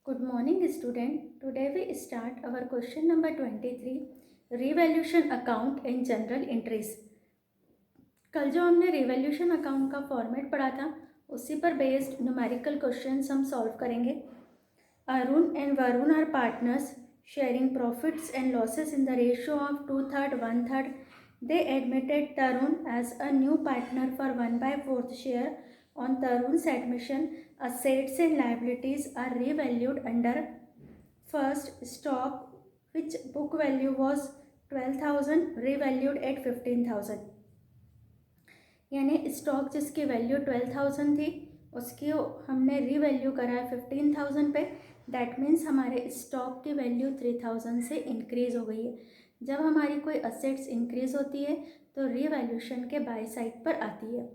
Good morning student. Today we start our question number 23, revaluation account in general entries. कल जो हमने revaluation account का format पढ़ा था उसी पर बेस्ड न्यूमेरिकल क्वेश्चंस हम सॉल्व करेंगे. Arun and Varun are partners sharing profits and losses in the ratio of 2/3 1/3. They admitted Tarun as a new partner for 1/4 share. On Tarun's admission, assets and liabilities are revalued under first stock, which book value was 12,000, revalued at 15,000. यानी stock जिसकी value 12,000 थी उसकी हमने revalue करा है 15,000 पे. That means हमारे stock की वैल्यू 3,000 से इंक्रीज़ हो गई है. जब हमारी कोई असेट्स इंक्रीज़ होती है तो रीवैल्यूशन के बाय साइड पर आती है.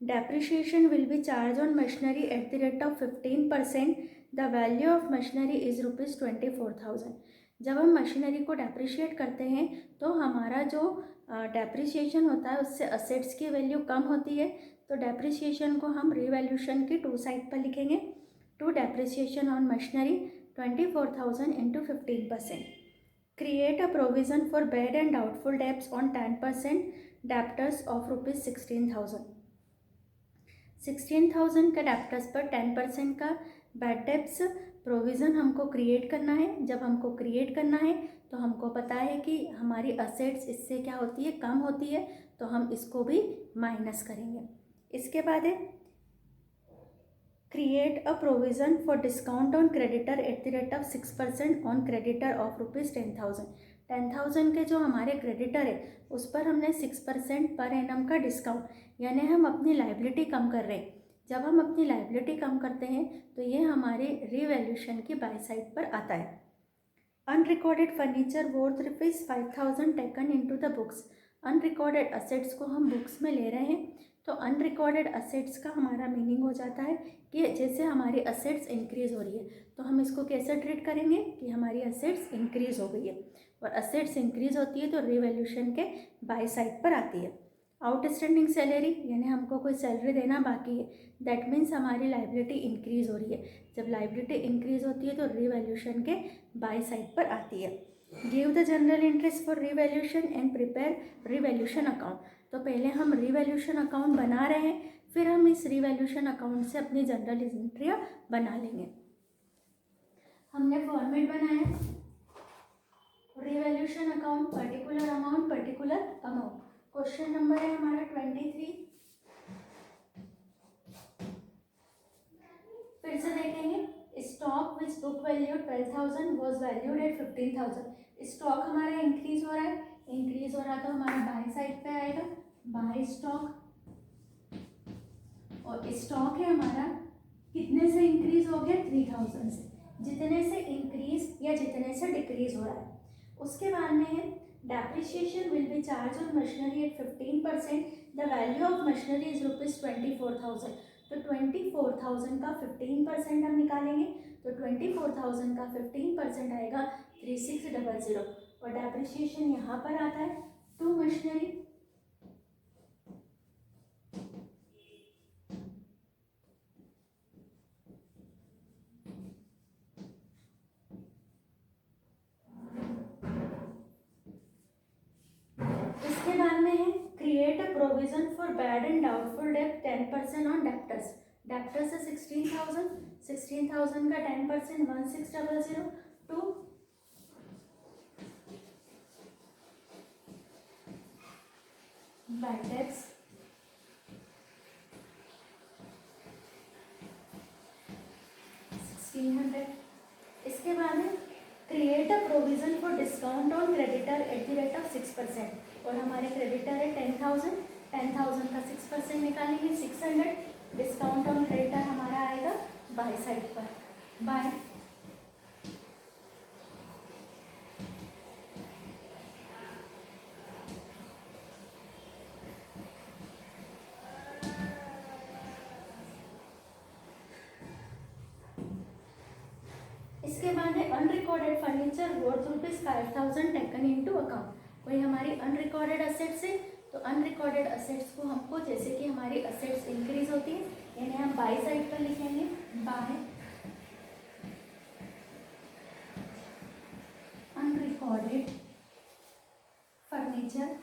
Depreciation will be charge on machinery at the rate of 15%. The value of machinery is ₹24,000. जब हम मशीनरी को डेप्रिशिएट करते हैं तो हमारा जो डेप्रिशिएशन होता है उससे असेट्स की वैल्यू कम होती है. तो डेप्रिशिएशन को हम रीवैल्यूशन की टू साइड पर लिखेंगे. To depreciation on machinery 24,000 into 15%. Create a provision for bad and doubtful debts on 10% debtors of ₹16,000. 16,000 का डेप्टर्स पर 10% का बैड डेब्ट्स प्रोविज़न हमको क्रिएट करना है. जब हमको क्रिएट करना है तो हमको पता है कि हमारी असेट्स इससे क्या होती है, कम होती है, तो हम इसको भी माइनस करेंगे. इसके बाद है create a provision for discount on creditor at the rate of 6% on creditor of ₹10,000. 10,000 के जो हमारे क्रेडिटर है उस पर हमने 6% पर एनम का डिस्काउंट, यानी हम अपनी लाइबिलिटी कम कर रहे हैं. जब हम अपनी लाइबिलिटी कम करते हैं तो ये हमारे रीवैल्यूशन की बाय साइड पर आता है. Unrecorded furniture worth ₹5,000 taken into the books. Unrecorded assets को हम बुक्स में ले रहे हैं. तो अनरिकॉर्डेड असेट्स का हमारा मीनिंग हो जाता है कि जैसे हमारी असेट्स इंक्रीज़ हो रही है तो हम इसको कैसे ट्रीट करेंगे कि हमारी असेट्स इंक्रीज़ हो गई है. और असेट्स इंक्रीज़ होती है तो रीवैल्यूशन के बाय साइड पर आती है. आउटस्टैंडिंग सैलरी यानी हमको कोई सैलरी देना बाकी है. दैट मीन्स हमारी लाइबिलिटी इंक्रीज़ हो रही है. जब लाइबिलिटी इंक्रीज़ होती है तो रीवैल्यूशन के बाय साइड पर आती है. Give the general interest for revaluation and prepare revaluation account. तो पहले हम रीवैल्यूशन अकाउंट बना रहे हैं, फिर हम इस रीवैल्यूशन अकाउंट से अपनी जनरल एंट्रियाँ बना लेंगे. हमने फॉर्मेट बनाया revaluation account, particular amount, particular amount. Question number है हमारा 23. फिर से देखेंगे. Stock which book value 12,000 was valued at 15,000. Stock हमारा इंक्रीज हो रहा है, इंक्रीज हो रहा तो हमारा बाय साइड पे आएगा बाय स्टॉक. और स्टॉक है हमारा कितने से इंक्रीज हो गया 3,000 से. जितने से इंक्रीज या जितने से डिक्रीज हो रहा है. उसके बाद में है depreciation will be charge on machinery at 15%. The value of machinery is ₹24,000. तो 24,000 का 15% हम निकालेंगे तो 24,000 का 15% आएगा 3600. और डेप्रिशिएशन यहाँ पर आता है टू मशीनरी. इसके बाद में है create a provision for bad and doubtful डेब्ट 10% ऑन डेप्टर्स. डेप्टर्स है 16,000. 16,000 का 10% 1600 टू बैड डेब्ट्स. इसके बाद है create a provision for discount on creditor at the rate of 6%. और हमारे क्रेडिटर है 10,000. 10,000 का 6% निकालेंगे 600. डिस्काउंट ऑन क्रेडिटर हमारा आएगा बाय साइड पर बाय. इसके बाद है unrecorded furniture worth ₹5,000 taken into account. कोई हमारी अनरिकॉर्डेड असेट्स है तो अनरिकॉर्डेड असेट्स को हमको जैसे कि हमारी असेट्स इंक्रीज होती है यानी हम बाय साइड पर लिखेंगे बाय फर्नीचर,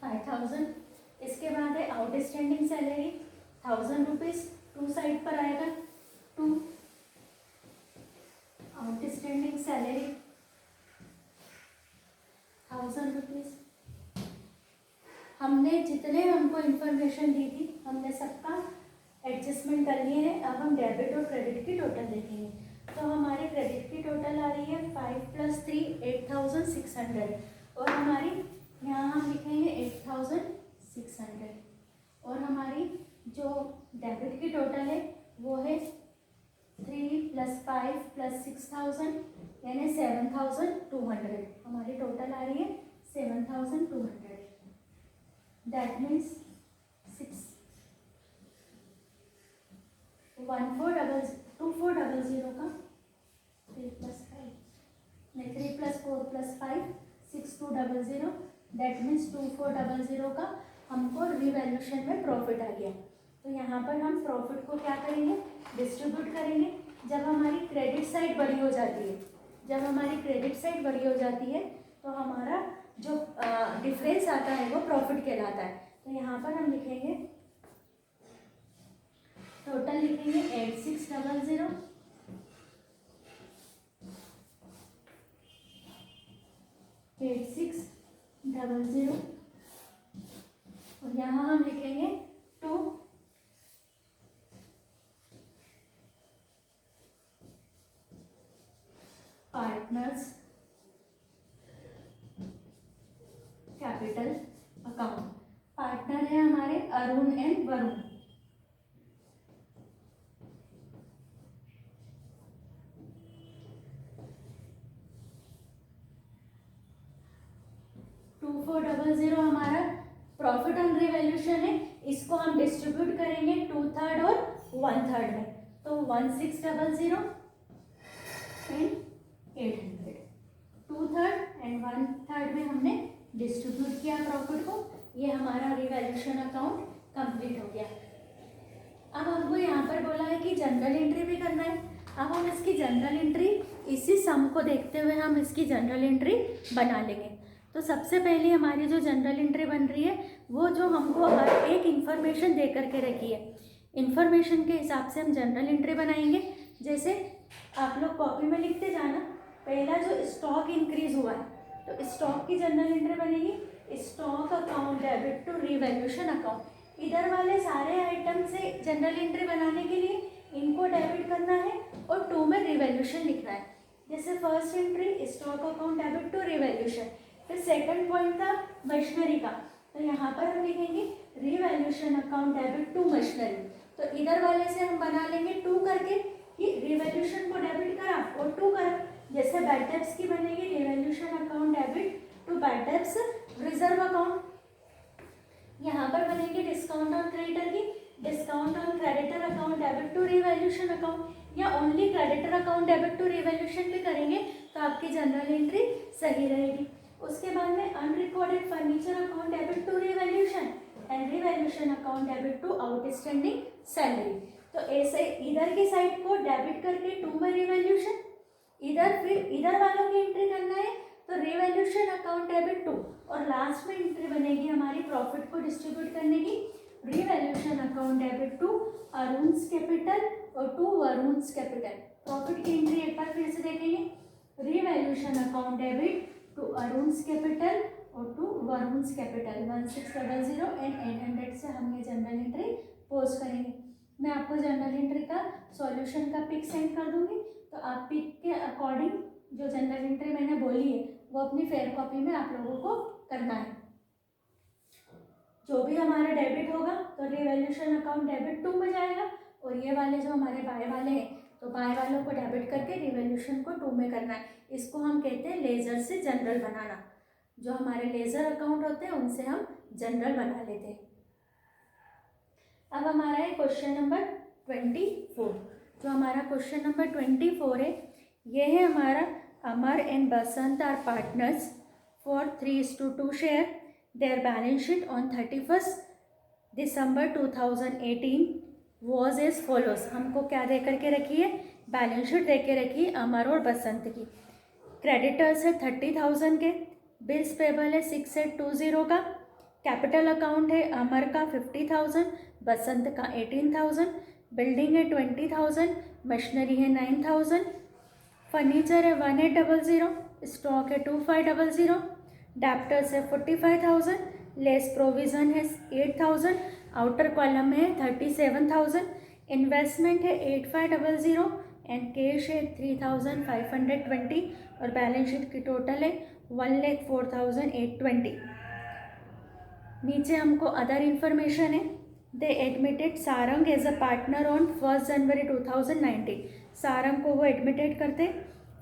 5000। इसके बाद है outstanding salary 1000 rupees, to side पर आएगा, टू आउटस्टैंडिंग सैलरी 1000 रुपीज़। हमने जितने हमको इन्फॉर्मेशन दी थी हमने सबका एडजस्टमेंट कर लिए हैं। अब हम डेबिट और क्रेडिट की टोटल देखेंगे। तो हमारी क्रेडिट की टोटल आ रही है 5 + 3 8600, और हमारी यहाँ हम लिखेंगे 8600, और हमारी जो डेबिट की टोटल है वो है 3 + 5 + 6000 यानी 7200। हमारी टोटल आ रही है 7200। दैट मीन्स 2400 का 3 + 5 नहीं 3 + 4 + 5 6200। दैट मीन्स 2400 का हमको रिवैल्यूशन में प्रॉफिट आ गया। तो यहाँ पर हम प्रॉफिट को क्या करेंगे, डिस्ट्रीब्यूट करेंगे। जब हमारी क्रेडिट साइड बड़ी हो जाती है, जब हमारी क्रेडिट साइड बड़ी हो जाती है तो हमारा जो डिफरेंस आता है वो प्रॉफिट कहलाता है। तो यहाँ पर हम लिखेंगे टोटल, लिखेंगे 8600 8600, और यहाँ हम लिखेंगे 2 पार्टनर्स कैपिटल अकाउंट। पार्टनर है हमारे अरुण एंड वरुण। टू 400 हमारा प्रॉफिट ऑन रिवैल्यूशन है। इसको हम डिस्ट्रीब्यूट करेंगे 2/3 और 1/3 में। तो 1600 एंड 800, 2/3 एंड 1/3 में हमने डिस्ट्रीब्यूट किया प्रॉफिट को। ये हमारा रिवैल्यूशन अकाउंट कंप्लीट हो गया। अब हमको यहाँ पर बोला है कि जनरल एंट्री भी करना है। अब हम इसकी जनरल एंट्री, इसी सम को देखते हुए हम इसकी जनरल एंट्री बना लेंगे। तो सबसे पहले हमारी जो जनरल एंट्री बन रही है वो जो हमको हर एक इन्फॉर्मेशन दे करके रखी है, इन्फॉर्मेशन के हिसाब से हम जनरल एंट्री बनाएंगे। जैसे आप लोग कॉपी में लिखते जाना, पहला जो स्टॉक इंक्रीज हुआ है तो स्टॉक की जनरल एंट्री बनेगी stock account debit to revaluation account. इधर वाले सारे आइटम से जनरल एंट्री बनाने के लिए इनको डेबिट करना है और 2 में रिवैल्यूशन लिखना है। जैसे first entry stock account debit to revaluation, फिर सेकंड पॉइंट था मशीनरी का, तो यहाँ पर हम लिखेंगे revaluation account debit to machinery. तो इधर वाले से हम बना लेंगे 2 करके कि रिवैल्यूशन को डेबिट करा और 2 करा। जैसे बैड डेब्ट्स की बनेगी revaluation account debit to bad debts reserve account. यहाँ पर बनेगी डिस्काउंट ऑन क्रेडिटर की discount on creditor account debit to revaluation account, या only creditor account debit to revaluation भी करेंगे तो आपकी जनरल एंट्री सही रहेगी। उसके बाद में unrecorded furniture account debit to revaluation and revaluation account debit to outstanding salary. तो ऐसे इधर की साइड को डेबिट करके 2 में रिवैल्यूशन, इधर फिर इधर वालों की एंट्री करना है तो रिवैल्यूशन अकाउंट डेबिट 2, और लास्ट में एंट्री बनेगी हमारी प्रॉफिट को डिस्ट्रीब्यूट करने की revaluation account debit to Arun's capital और टू वरुण्स कैपिटल। प्रॉफिट की एंट्री एक बार फिर से देखेंगे revaluation account debit to Arun's capital और टू वरुण्स कैपिटल। 1600 एंड 800 से हम ये जनरल एंट्री पोस्ट करेंगे। मैं आपको जनरल एंट्री का सॉल्यूशन का पिक सेंड कर दूंगी, तो आप पिक के अकॉर्डिंग जो जनरल एंट्री मैंने बोली है वो अपनी फेयर कॉपी में आप लोगों को करना है। जो भी हमारा डेबिट होगा तो रिवैल्यूशन अकाउंट डेबिट 2 में जाएगा, और ये वाले जो हमारे बाय वाले हैं तो बाय वालों को डेबिट करके रिवैल्यूशन को 2 में करना है। इसको हम कहते हैं लेजर से जनरल बनाना। जो हमारे लेजर अकाउंट होते हैं उनसे हम जनरल बना लेते हैं। अब हमारा है क्वेश्चन नंबर 24। जो हमारा क्वेश्चन नंबर 24 है ये है हमारा Amar and Basant are partners for 3:2 share there balance sheet on 31st December 2018 was as follows, हमको क्या दे करके रखी है, बैलेंस शीट दे के रखी है अमर और बसंत की। क्रेडिटर्स है 30,000 के, बिल्स पेबल है 6820 का, कैपिटल अकाउंट है अमर का 50,000, बसंत का 18,000, बिल्डिंग है 20,000, मशीनरी है 9,000, फर्नीचर है 1800, स्टॉक है 2500, डेप्टर्स है 45,000, लेस प्रोविज़न है 8,000, आउटर कॉलम है 37,000, इन्वेस्टमेंट है 8500 एंड कैश है 3,520 और बैलेंस शीट की टोटल है 1,04,820। नीचे हमको अदर इन्फॉर्मेशन है। They admitted Sarang as a partner on 1 January 2019। Sarang को वो एडमिटेड करते।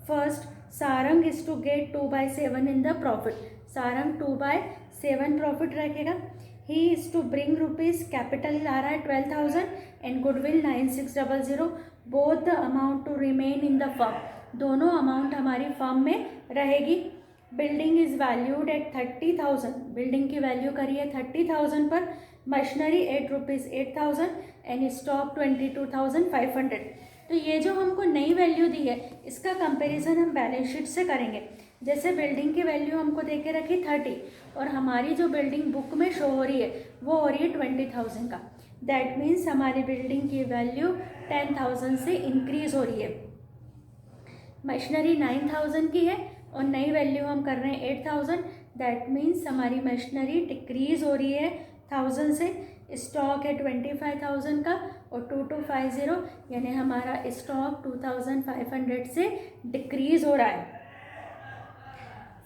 First, Sarang is to get 2/7 in the profit. Sarang 2/7 profit रखेगा। He is to bring rupees, capital आ रहा है 12,000 and goodwill 9600, both the amount to remain in the firm. दोनों amount हमारी firm में रहेगी। Building is valued at 30,000, building की value करी है 30,000 पर। Machinery ₹8,000 and stock 22,500। तो ये जो हमको नई वैल्यू दी है इसका कंपैरिजन हम बैलेंस शीट से करेंगे। जैसे बिल्डिंग की वैल्यू हमको दे के रखी 30 और हमारी जो बिल्डिंग बुक में शो हो रही है वो हो रही है 20,000 का। दैट मीन्स हमारी बिल्डिंग की वैल्यू 10,000 से इंक्रीज हो रही है। मशीनरी 9,000 की है और नई वैल्यू हम कर रहे हैं 8,000। दैट मीन्स हमारी मशीनरी डिक्रीज हो रही है 1,000 से। स्टॉक है 25,000 का और 2250 यानी हमारा स्टॉक 2,500 से डिक्रीज हो रहा है।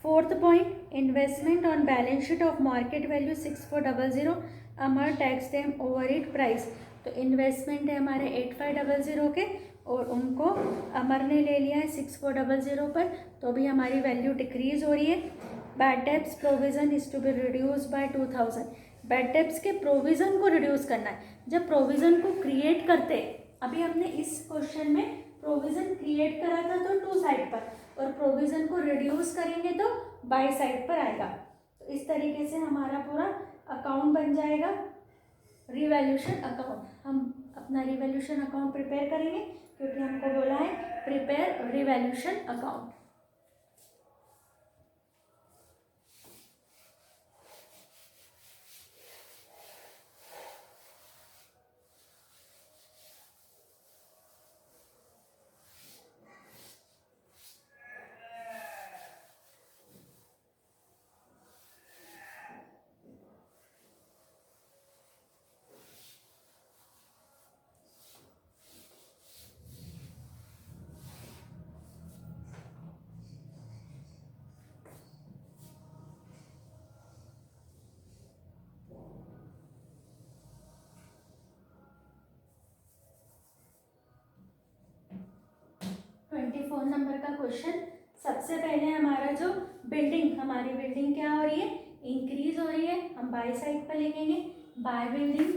Fourth point, investment on balance sheet of market value 6400, Amar tax them over it price. तो इन्वेस्टमेंट है हमारे 8500 के और उनको अमर ने ले लिया है 6400 पर, तो भी हमारी वैल्यू डिक्रीज हो रही है। Bad debts provision is to be reduce by 2,000। Bad debts के प्रोविज़न को रिड्यूस करना है। जब प्रोविज़न को क्रिएट करते हैं, अभी हमने इस क्वेश्चन में प्रोविज़न क्रिएट करा था तो टू साइड पर, और प्रोविज़न को रिड्यूस करेंगे तो बाई साइड पर आएगा। तो इस तरीके से हमारा पूरा अकाउंट बन जाएगा रिवैल्यूशन अकाउंट। हम अपना रिवैल्यूशन अकाउंट प्रिपेयर करेंगे क्योंकि हमको बोला है प्रिपेयर रिवैल्यूशन अकाउंट। नंबर का क्वेश्चन। सबसे पहले हमारा जो बिल्डिंग, हमारी बिल्डिंग क्या हो रही है, इंक्रीज हो रही है। हम बाय साइड पर लिखेंगे बाय बिल्डिंग।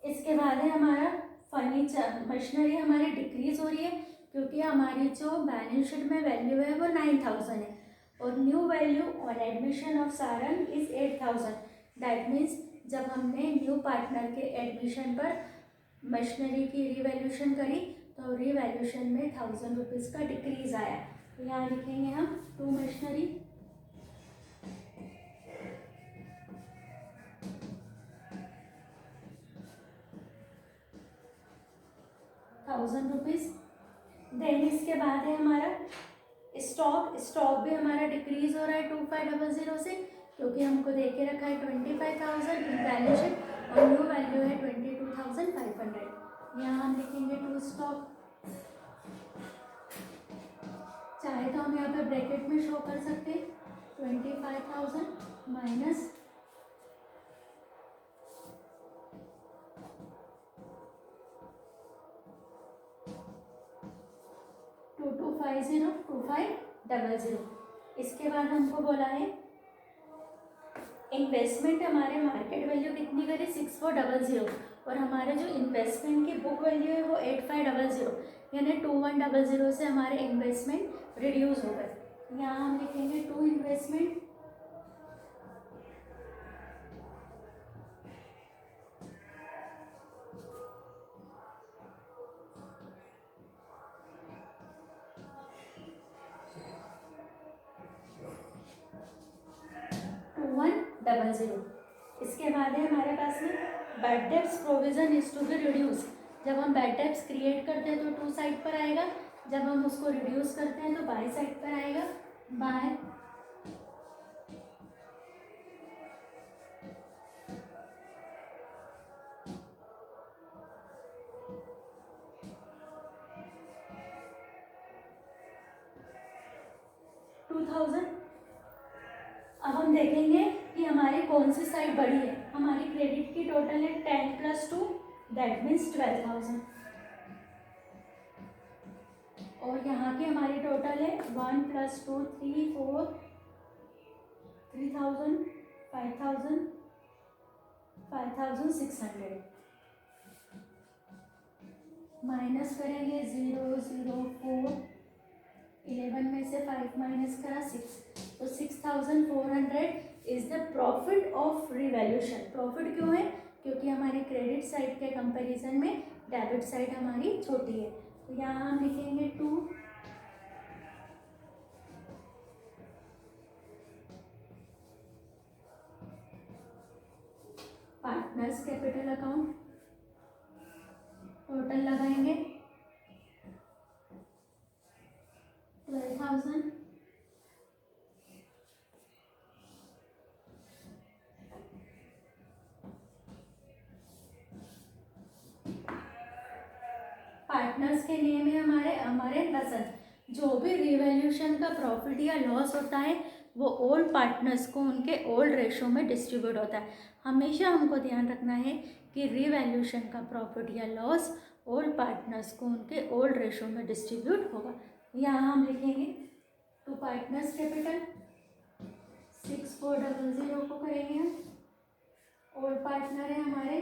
इसके बाद है हमारा फर्नीचर, मशीनरी हमारी डिक्रीज हो रही है क्योंकि हमारी जो बैलेंस शीट में वैल्यू है वो 9,000 है और new value on admission of Sarang is 8,000। That means जब हमने न्यू पार्टनर के एडमिशन पर मशीनरी की रिवैल्यूशन करी तो रिवैल्यूशन में 1,000 रुपीज़ का डिक्रीज आया। तो यहाँ लिखेंगे हम टू मशीनरी 1,000 रुपीज़। देन इसके बाद है हमारा स्टॉक। स्टॉक भी हमारा डिक्रीज हो रहा है 2500 से क्योंकि हमको दे के रखा है 25,000 इन बैलेंस शीट और न्यू वैल्यू है 22,500। यहाँ हम लिखेंगे टू स्टॉक। चाहे तो हम यहाँ पे ब्रैकेट में शो कर सकते हैं 25,000 माइनस 2250 2500। इसके बाद हमको बोला है इन्वेस्टमेंट हमारे मार्केट वैल्यू कितनी करे 6400 और हमारे जो इन्वेस्टमेंट की बुक वैल्यू है वो 8500 यानी 2100 से हमारे इन्वेस्टमेंट रिड्यूस हो गए। यहाँ हम लिखेंगे टू इन्वेस्टमेंट डबल ज़ीरो। इसके बाद है हमारे पास में bad debts provision is to be reduce. जब हम बैड डेब्ट्स क्रिएट करते हैं तो टू साइड पर आएगा, जब हम उसको रिड्यूस करते हैं तो बाई साइड पर आएगा, बाय 2000। अब हम देखेंगे कि हमारी कौन सी साइड बड़ी है। हमारी क्रेडिट की टोटल है 10 + 2 दैट मीन्स 12000 और यहाँ की हमारी टोटल है 1 + 2 3 4 3000 5000 5600 माइनस करेंगे 0 0 4 11 में से 5 माइनस करा 6 तो 6400 is the profit of revaluation. Profit क्यों है? क्योंकि हमारी क्रेडिट साइड के कंपैरिजन में डेबिट साइड हमारी छोटी है। तो यहाँ हम लिखेंगे 2 पार्टनर्स कैपिटल अकाउंट टोटल लगाएंगे 12,000 पार्टनर्स के नेम है हमारे बसंत। जो भी रिवैल्यूएशन का प्रॉफिट या लॉस होता है वो ओल्ड पार्टनर्स को उनके ओल्ड रेशो में डिस्ट्रीब्यूट होता है। हमेशा हमको ध्यान रखना है कि रिवैल्यूएशन का प्रॉफिट या लॉस ओल्ड पार्टनर्स को उनके ओल्ड रेशो में डिस्ट्रीब्यूट होगा। यहाँ हम लिखेंगे टू पार्टनर्स कैपिटल 6400 को करेंगे हम। ओल्ड पार्टनर है हमारे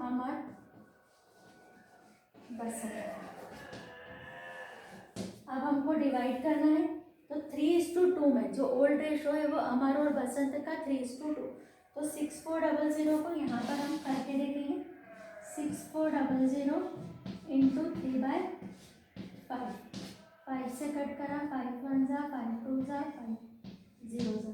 अमर बसंत। अब हमको डिवाइड करना है तो 3:2 में जो ओल्ड रेशो है वो अमर और बसंत का 3:2 तो 6400 को यहाँ पर हम करके देखेंगे 6400 इंटू 3/5 5 से कट करा 5 1 जा 5 2 जा 5 0 जा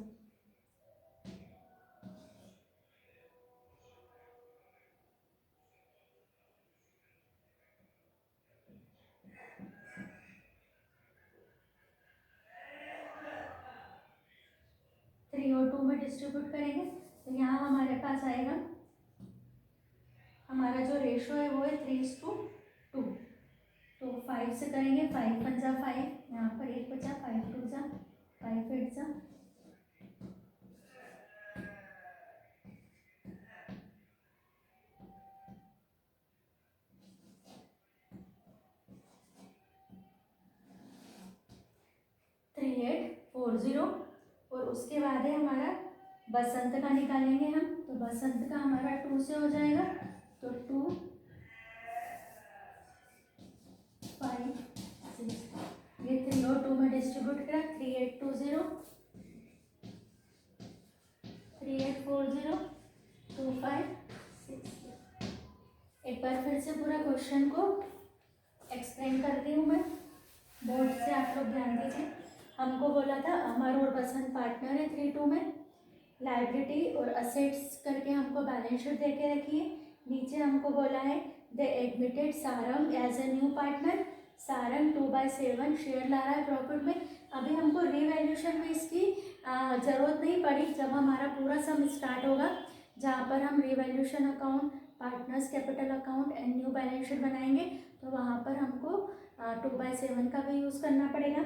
3 और 2 में डिस्ट्रीब्यूट करेंगे तो यहाँ हमारे पास आएगा हमारा जो रेशो है वो है 3:2 तो 5 से करेंगे 5 1 जा 5 यहाँ पर 1 बचा 5 2 जा 5 8 जा 3840 और उसके बाद है हमारा बसंत का निकालेंगे हम तो बसंत का हमारा 2 से हो जाएगा तो 2 5 6 ये 3 और 2 में डिस्ट्रीब्यूट करा 3820 3840 2 5 6। एक बार फिर से पूरा क्वेश्चन को एक्सप्लेन करती हूँ मैं, बोर्ड से आप लोग ध्यान दीजिए। हमको बोला था अमर और बसंत पार्टनर है 3:2 में, लाइबिलिटी और असेट्स करके हमको बैलेंस शीट दे के रखी है। नीचे हमको बोला है they admitted Sarang as a new partner. Sarang 2/7 share ला रहा है प्रॉफिट में। अभी हमको रिवैल्यूएशन में इसकी ज़रूरत नहीं पड़ी। जब हमारा पूरा सम स्टार्ट होगा जहाँ पर हम revaluation account, partners capital account and new balance sheet बनाएंगे तो वहाँ पर हमको 2/7 का भी यूज़ करना पड़ेगा।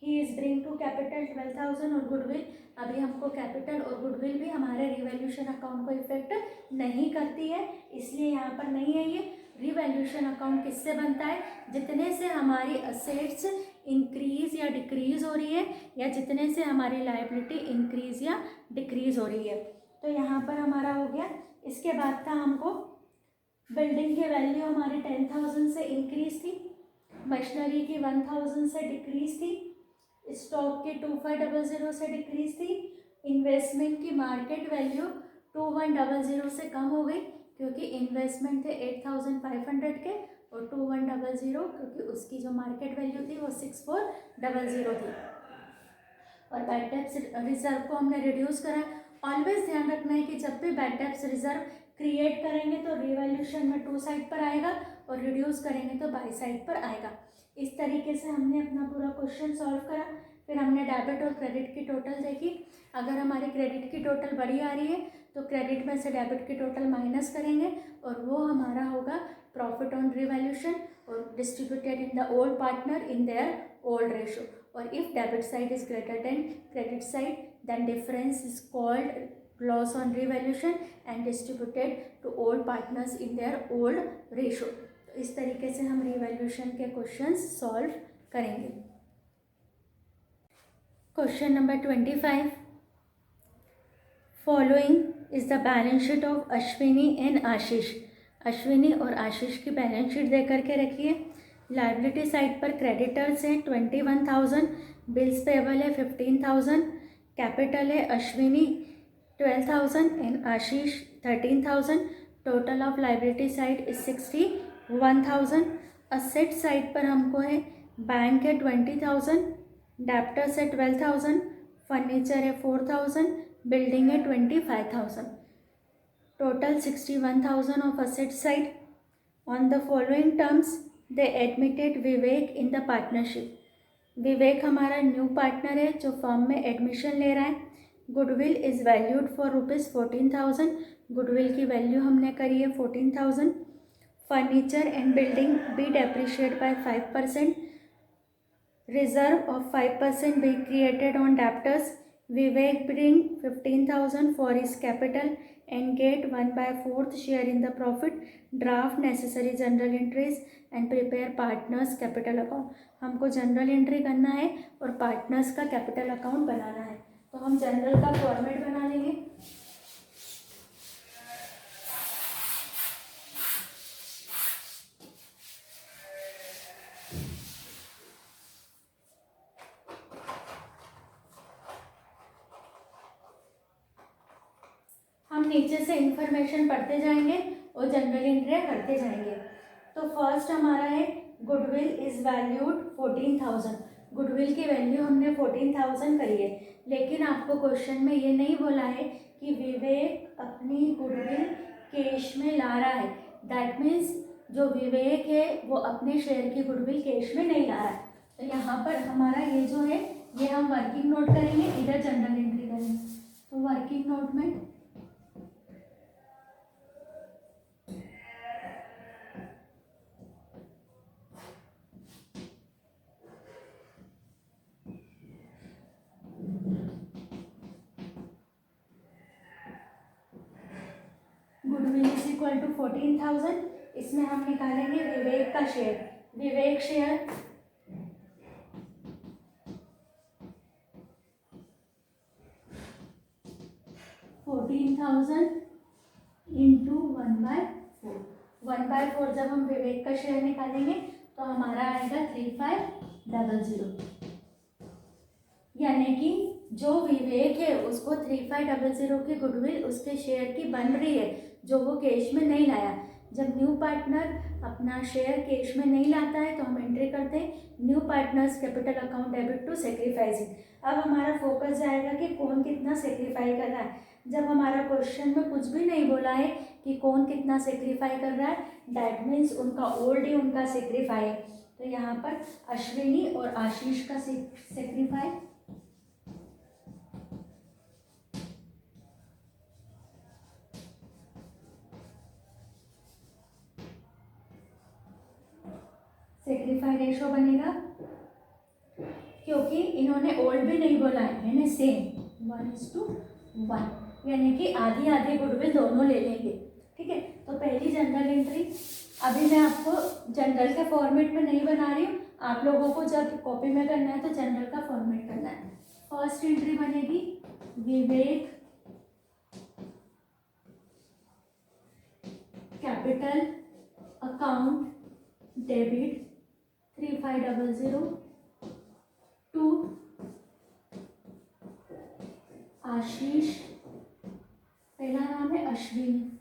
He is bring to capital 12,000 और गुडविल। अभी हमको कैपिटल और गुडविल भी हमारे रिवैल्यूएशन अकाउंट को इफेक्ट नहीं करती है, इसलिए यहाँ पर नहीं है। ये रिवैल्यूएशन अकाउंट किससे बनता है? जितने से हमारी असेट्स इंक्रीज़ या डिक्रीज़ हो रही है, या जितने से हमारी लायबिलिटी इंक्रीज़ या डिक्रीज़ हो रही है। तो यहाँ पर हमारा हो गया। इसके बाद था हमको बिल्डिंग की वैल्यू हमारी 10,000 से इंक्रीज़ थी, मशीनरी की 1,000 से डिक्रीज़ थी, स्टॉक की 2500 से डिक्रीज़ थी, इन्वेस्टमेंट की मार्केट वैल्यू 2100 से कम हो गई क्योंकि इन्वेस्टमेंट थे 8,500 के, और 2100 क्योंकि उसकी जो मार्केट वैल्यू थी वो 6,400 थी। और बैड डेब्ट्स रिजर्व को हमने रिड्यूस करा। ऑलवेज ध्यान रखना है कि जब भी बैड डेब्ट्स रिजर्व क्रिएट करेंगे तो रिवैल्यूएशन में टू साइड पर आएगा और रिड्यूस करेंगे तो बाई साइड पर आएगा। इस तरीके से हमने अपना पूरा क्वेश्चन सॉल्व करा। फिर हमने डेबिट और क्रेडिट की टोटल देखी। अगर हमारी क्रेडिट की टोटल बड़ी आ रही है तो क्रेडिट में से डेबिट की टोटल माइनस करेंगे और वो हमारा होगा प्रॉफिट ऑन रिवैल्यूएशन और distributed in the old partner in their old ratio. और if debit side is greater than credit side then difference is called loss on revaluation and distributed to all partners in their old ratio। तो इस तरीके से हम revaluation के questions solve करेंगे। Question number 25, following is the balance sheet of Ashwini and Ashish. Ashwini और आशीष की balance sheet दे करके रखिए। लाइबिलिटी साइड पर क्रेडिटर्स हैं 21,000, बिल्स पेबल है 15,000, कैपिटल है Ashwini 12,000 and Ashish 13,000। Total of liability side is 61,000। Asset side पर हमको है बैंक है 20,000, डेप्टर्स है 12,000, फर्नीचर है 4,000, बिल्डिंग है 25,000। Total 61,000 of asset side. On the following terms they admitted Vivek in the partnership. Vivek हमारा न्यू पार्टनर है जो फर्म में एडमिशन ले रहा है। Goodwill is valued for ₹14,000। Goodwill की वैल्यू हमने करी है 14,000। Furniture and building be depreciate by 5%। Reserve of 5% be created on debtors. Vivek bring 15,000 for his capital and get 1/4 share in the profit. Draft necessary journal entries and prepare partners capital account। हमको general entry करना है और partners का capital account बनाना है। तो हम general का format बना लेंगे। हम नीचे से इंफॉर्मेशन पढ़ते जाएंगे और जनरल एंट्री करते जाएंगे। तो फर्स्ट हमारा है गुडविल इज़ वैल्यूड 14,000। गुडविल की वैल्यू हमने 14,000 करी है, लेकिन आपको क्वेश्चन में ये नहीं बोला है कि विवेक अपनी गुडविल कैश में ला रहा है। दैट मीन्स जो विवेक है वो अपने शेयर की गुडविल कैश में नहीं ला रहा है। तो यहाँ पर हमारा ये जो है ये हम वर्किंग नोट करेंगे, इधर जनरल एंट्री करेंगे। तो वर्किंग नोट में गुडविल इज इक्वल टू 14,000। इसमें हम निकालेंगे विवेक का शेयर। विवेक शेयर 14,000 इंटू 1/4। 1/4 जब हम विवेक का शेयर निकालेंगे तो हमारा आएगा 3500। यानी कि जो विवेक है उसको 3500 की गुडविल उसके शेयर की बन रही है जो वो कैश में नहीं लाया। जब न्यू पार्टनर अपना शेयर कैश में नहीं लाता है तो हम एंट्री करते हैं new partners capital account debit to sacrificing. अब हमारा फोकस जाएगा कि कौन कितना सेक्रीफाई कर रहा है। जब हमारा क्वेश्चन में कुछ भी नहीं बोला है कि कौन कितना सेक्रीफाई कर रहा है, दैट मीन्स उनका ओल्ड ही उनका सेक्रीफाई है। तो यहाँ पर अश्विनी और आशीष का सेक्रीफाई रेशो बनेगा क्योंकि इन्होंने ओल्ड भी नहीं बोला है, यानी सेम 1:1, यानी कि आधी आधी गुडविल दोनों ले लेंगे। ठीक है, तो पहली जनरल एंट्री अभी मैं आपको जनरल के फॉर्मेट में नहीं बना रही हूँ, आप लोगों को जब कॉपी में करना है तो जनरल का फॉर्मेट करना है। फर्स्ट एंट्री बनेगी विवेक कैपिटल अकाउंट डेबिट 3500 टू आशीष, पहला नाम है अश्विनी,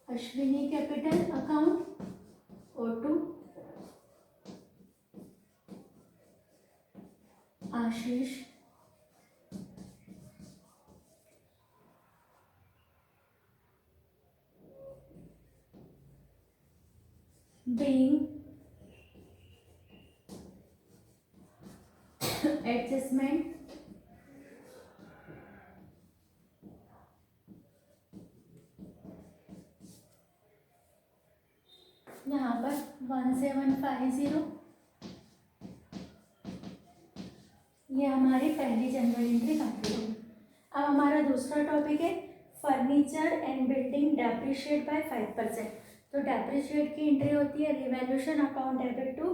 अश्विनी कैपिटल अकाउंट और टू आशीष being adjustment यहाँ पर 1750, ये हमारी पहली जनरल एंट्री कंप्लीट होगी। अब हमारा दूसरा टॉपिक है furniture and building depreciate by 5%। तो डेप्रिशिएट की एंट्री होती है revaluation account debit to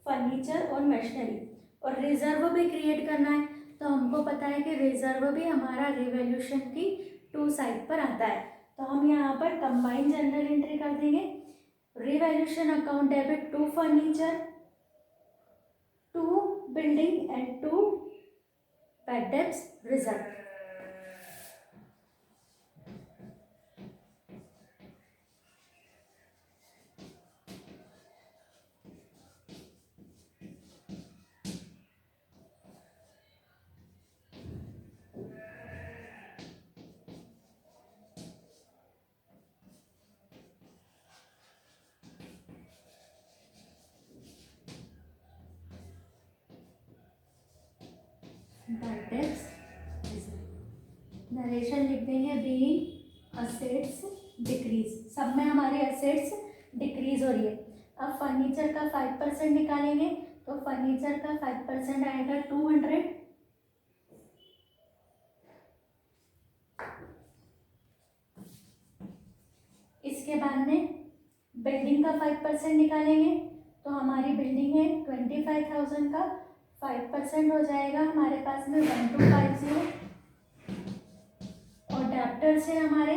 furniture और मशीनरी, और रिजर्व भी क्रिएट करना है। तो हमको पता है कि रिजर्व भी हमारा रिवैल्यूएशन की टू साइड पर आता है। तो हम यहाँ पर कंबाइंड जनरल एंट्री कर देंगे revaluation account debit to furniture, to building and to bad debts reserve. Narration लिख देंगे बीइंग असेट्स डिक्रीज, सब में हमारे असेट्स डिक्रीज हो रही है। अब फर्नीचर का 5% निकालेंगे तो फर्नीचर का 5% आएगा 200, इसके बाद में बिल्डिंग का 5% निकालेंगे तो हमारी बिल्डिंग है 25,000 का 5% हो जाएगा हमारे पास में 1250, और डेप्टर से हमारे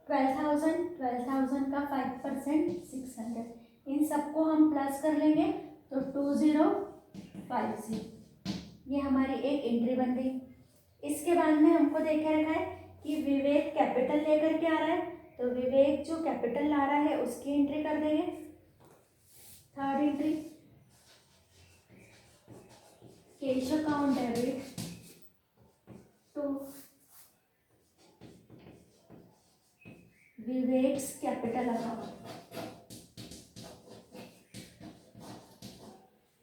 12,000 का 5% 600, इन सबको हम प्लस कर लेंगे तो 2050, ये हमारी एक एंट्री बन गई। इसके बाद में हमको देख के रखा है कि विवेक कैपिटल लेकर के आ रहा है, तो विवेक जो कैपिटल ला रहा है उसकी एंट्री कर देंगे। Third entry cash account debit to Vivek's capital account.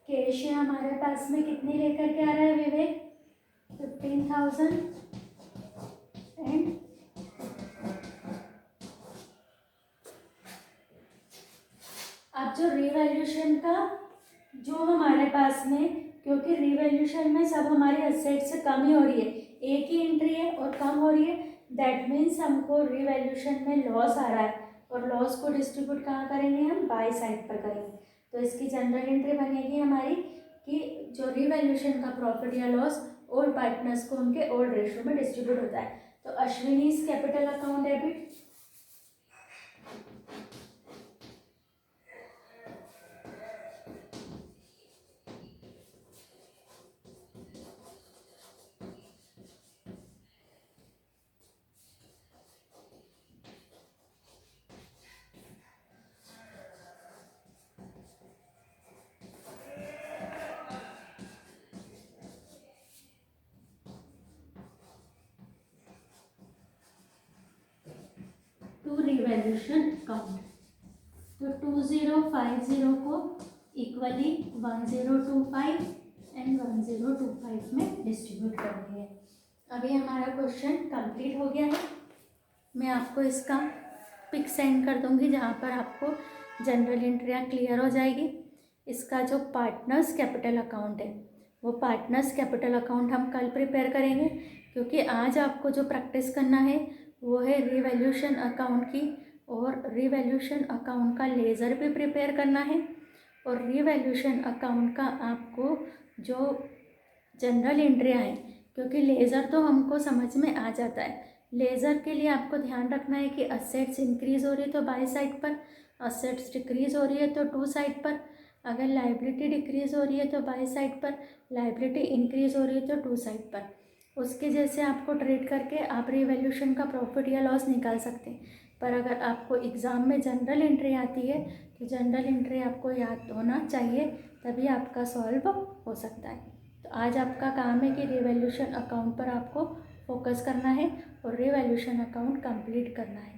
Cash है हमारे पास में कितनी लेकर के आ रहा है विवेक 15,000 एंड अब जो रिवैल्यूएशन का जो हमारे पास में, क्योंकि रिवैल्यूएशन में सब हमारे असेट से कम ही हो रही है, एक ही एंट्री है और कम हो रही है, दैट मीन्स हमको रिवैल्यूएशन में लॉस आ रहा है, और लॉस को डिस्ट्रीब्यूट कहाँ करेंगे हम बाय साइड पर करेंगे। तो इसकी जनरल एंट्री बनेगी हमारी कि जो रिवैल्यूएशन का प्रॉफिट या लॉस ओल्ड पार्टनर्स को उनके ओल्ड रेशियो में डिस्ट्रीब्यूट होता है। तो Ashwini capital account debit to revaluation account, तो 2050 को इक्वली 1025 एंड 1025 में डिस्ट्रीब्यूट कर देंगे। अभी हमारा क्वेश्चन कंप्लीट हो गया है। मैं आपको इसका पिक सेंड कर दूंगी जहाँ पर आपको जनरल एंट्रियाँ क्लियर हो जाएगी। इसका जो पार्टनर्स कैपिटल अकाउंट है वो पार्टनर्स कैपिटल अकाउंट हम कल प्रिपेयर करेंगे, क्योंकि आज आपको जो प्रैक्टिस करना है वो है रिवैल्यूएशन अकाउंट की और रिवैल्यूएशन अकाउंट का लेज़र भी प्रिपेयर करना है। और रिवैल्यूएशन अकाउंट का आपको जो जनरल एंट्रियाँ हैं, क्योंकि लेज़र तो हमको समझ में आ जाता है, लेज़र के लिए आपको ध्यान रखना है कि असेट्स इंक्रीज़ हो रही है तो बाय साइड पर, असेट्स डिक्रीज़ हो रही है तो टू साइड पर, अगर लाइबिलिटी डिक्रीज़ हो रही है तो बाय साइड पर, लाइबिलिटी इंक्रीज़ हो रही है तो टू साइड पर। उसके जैसे आपको ट्रेड करके आप रिवैल्यूएशन का प्रॉफिट या लॉस निकाल सकते हैं। पर अगर आपको एग्ज़ाम में जनरल एंट्री आती है तो जनरल एंट्री आपको याद होना चाहिए, तभी आपका सॉल्व हो सकता है। तो आज आपका काम है कि रिवैल्यूएशन अकाउंट पर आपको फोकस करना है और रिवैल्यूएशन अकाउंट कंप्लीट करना है।